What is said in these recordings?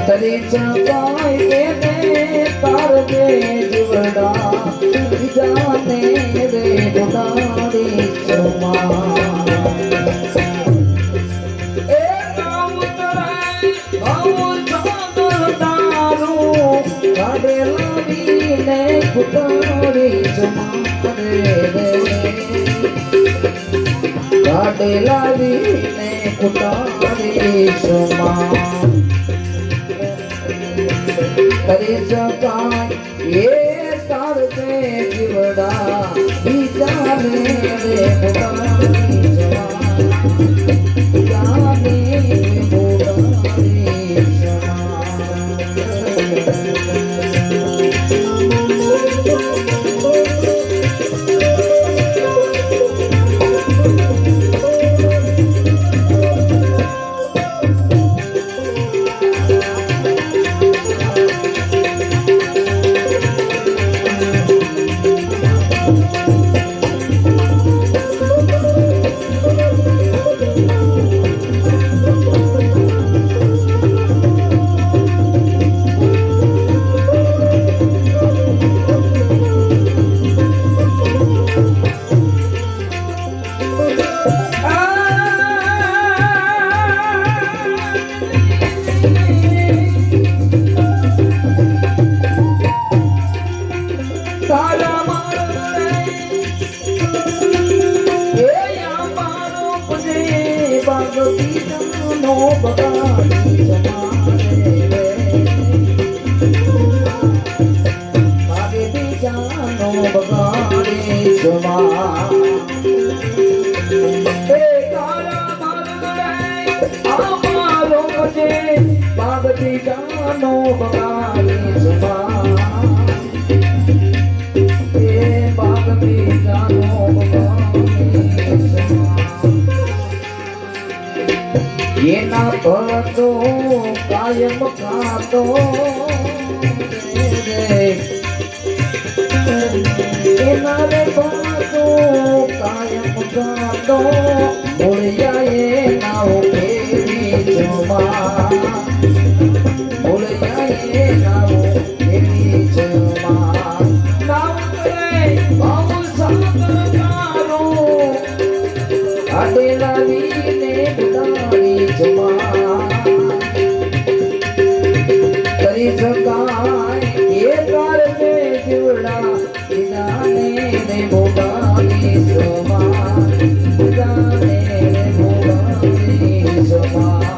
તરી ચકાય કે તાર દે જીવડા જાને રે ડુડાડી ચુમા એ નામ તરાય ભાવ ચાદર તારું કાઢે લાવીને કુટાડી ચુમા રે કાઢે લાવીને કુટાડી ચુમા કરી શકાય એ તાર દે જીવડા બીજાને રે ભગવાની જવા બીજાને ભગવાની નો બગાડી મારે બીજાનો બગાડી જમા એ તારા મારગડાય અમારો છે બાગ બીજાનો બગાડી જમા એ બાગ બીજાનો બગાડી જમા એના ભરતો કાયમ ખાતો એના રે ભરતો કાયમ ખાતો ભૂલ્યા એના ફેરી જમા ભૂલ્યા એના ફેરી જમા નામ કરે ભાવ સાગર તારો આડેલા વીને કરી શકાય એ તાર દે જીવડા જાને રે ભોગાની સમા જાને રે ભોગાની સમા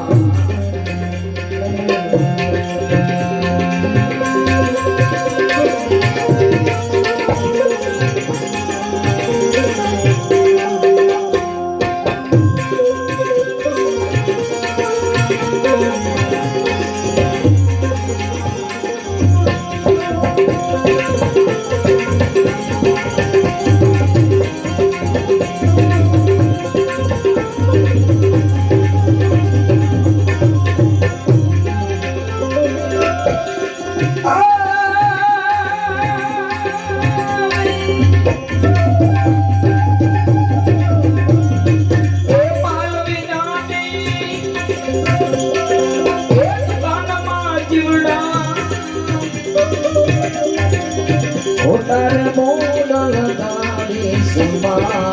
તાર મોડલ ગાડી સમા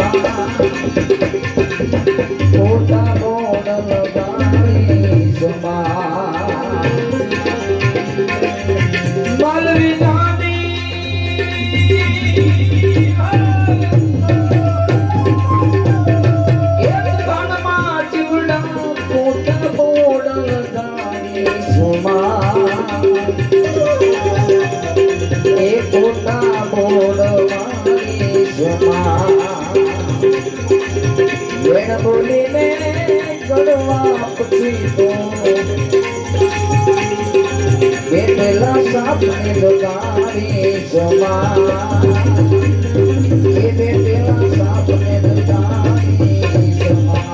મોટા મોડલ ગાડી સમા માલવી નાની એક કાનમાં ચીવડા મોટા મોડલ ગાડી સમા કોટા બોલવાની જમા વેણ બોલીને ગળવા પછી તો પેલા સાપને દગાડી જમા એ પેલા સાપને દગાડી જમા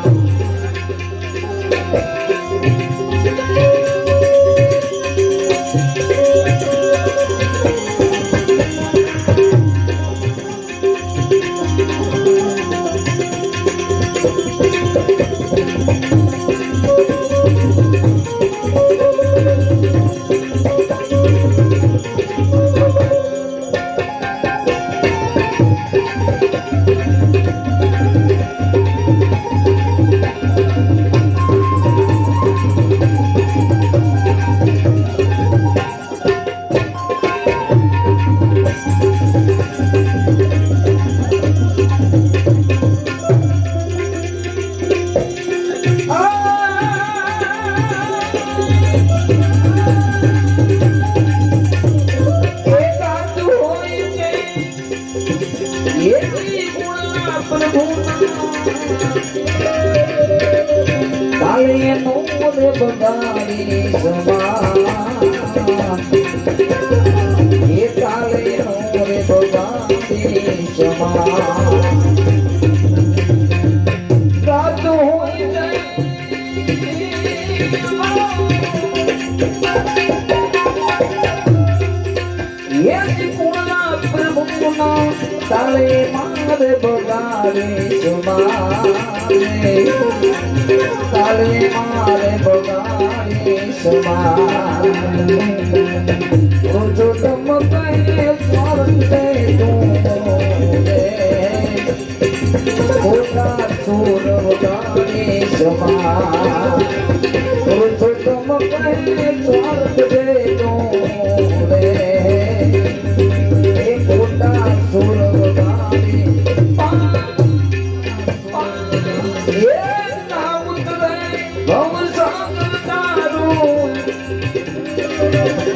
બગાડી સમાન એ કાલે રે બગાડી સમાન રાતો હોય જાય પૂર્ણા પ્રભુના તાલે મારે બગાડે સુમારે તાલે મારે બગાડે સુમારે રોજો તમ કહે સ્વર્ગે તું રે ખોટા સુર બગાડે સુમારે રોજો તમ કહે સ્વર્ગે તું રે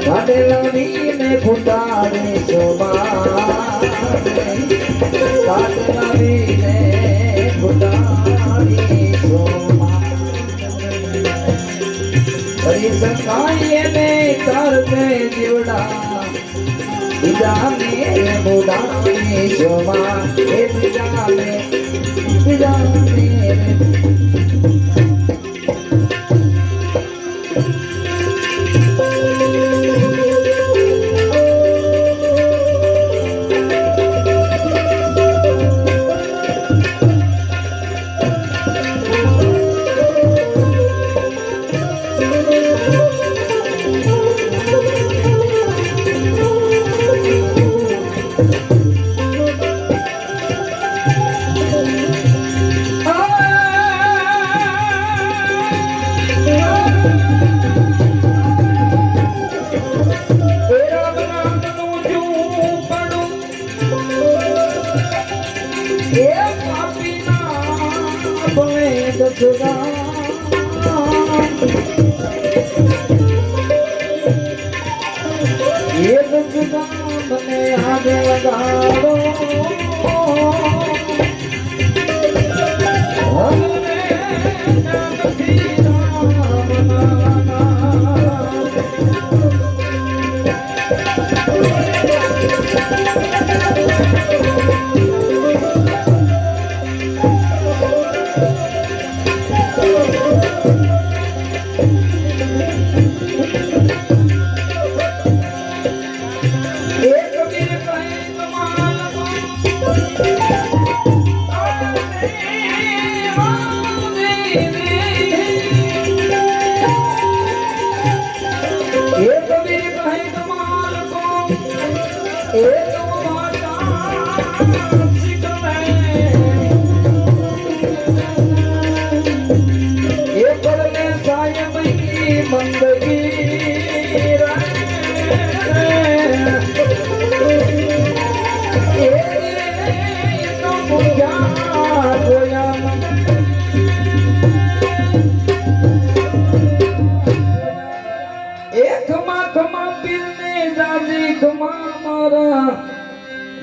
કાટેલાવીને ફૂટાડે સોમારે કાટેલાવીને ફૂટાડે સોમારે કરી શકાય ને કરતે જીવડા બીજાને બુડાડે સોમારે બીજાને મને આગે લગાડો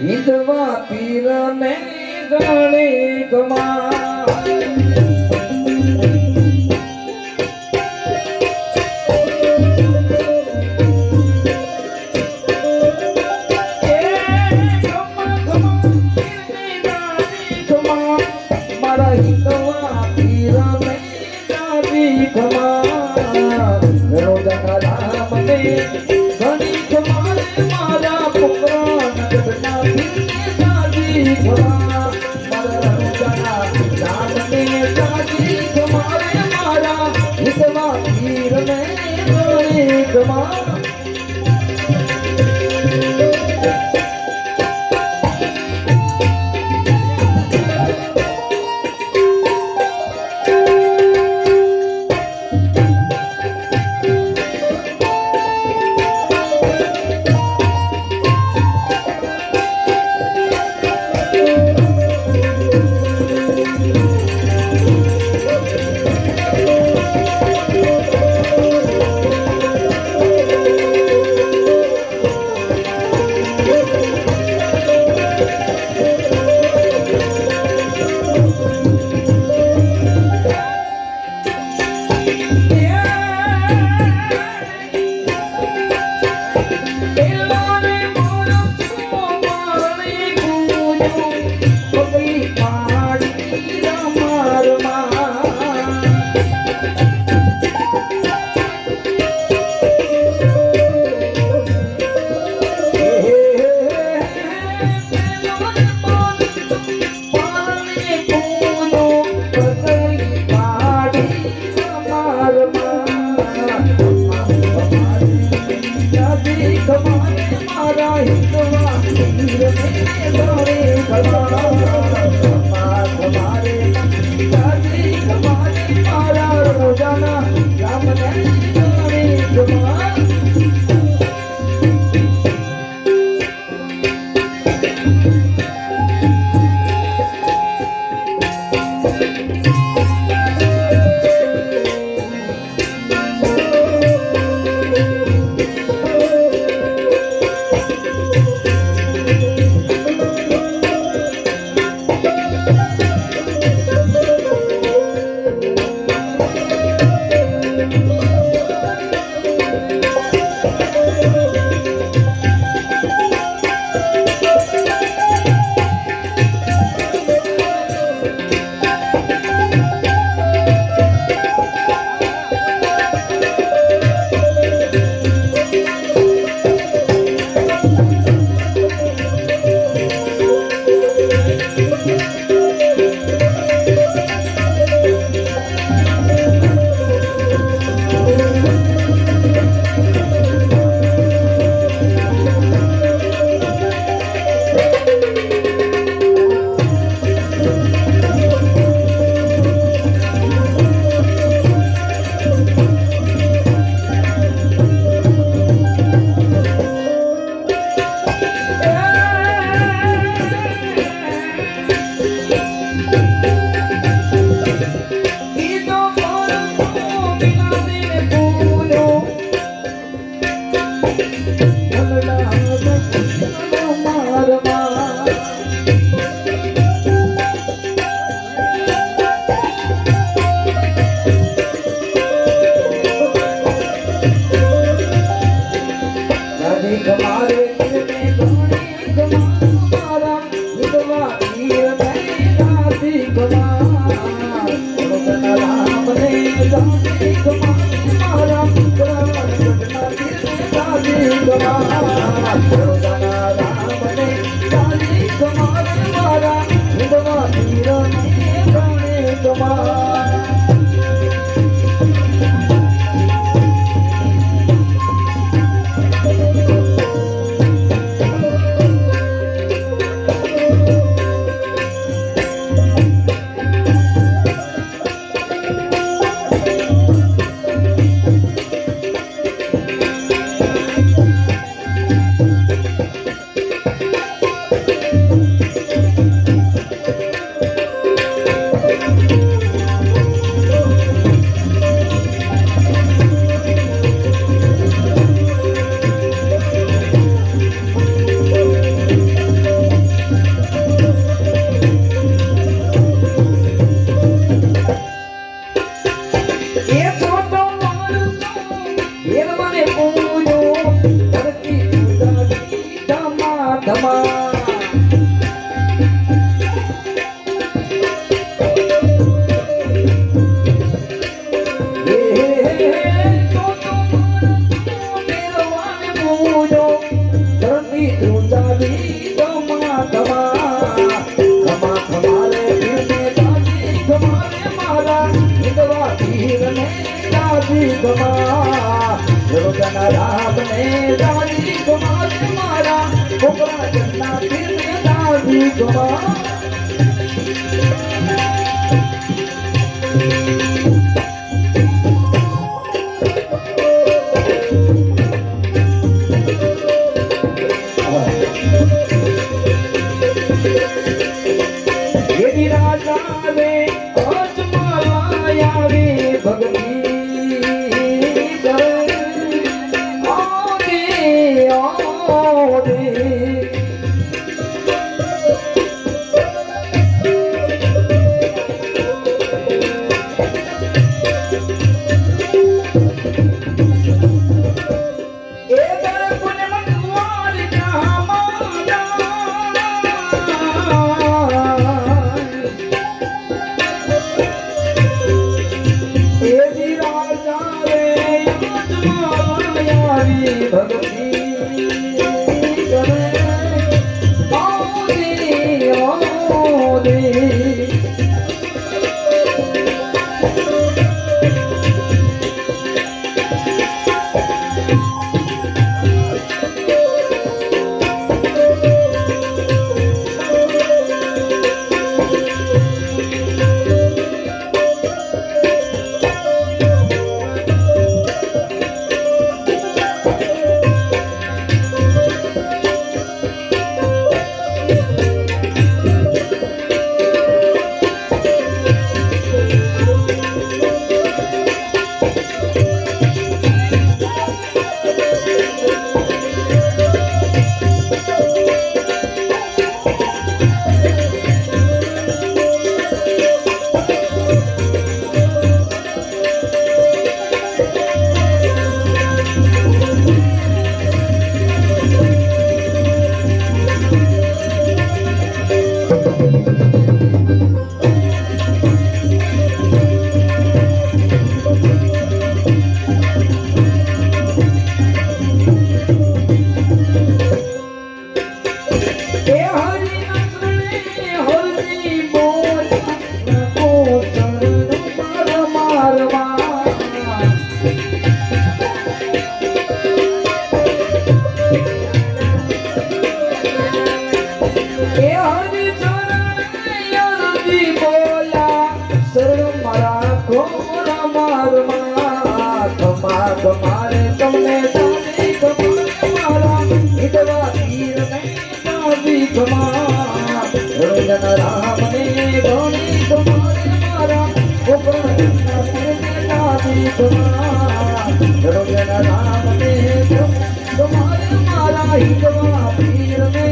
હિતવા પીરને ગણે ગમા મારા હિતવા પીરને ગાદી ગમા રોદના રામને ઘણી ગમારે મારા પુત્રા દેવ મને પૂજો ધરતી ઉદાસી ધમા ધમા राम ने दादी कुमार मारा कोकरा जन्ना फिर दादी कुमार यदि राजा वे अजमाया वे भगती मारे तुमने दादी कमार मारा हितवा तीर में दादी कमार रोजन राम ने धोनी कमार मारा कोकरा जन्ना फिर दादी कमार रोजन राम ने कमार मारा हितवा तीर में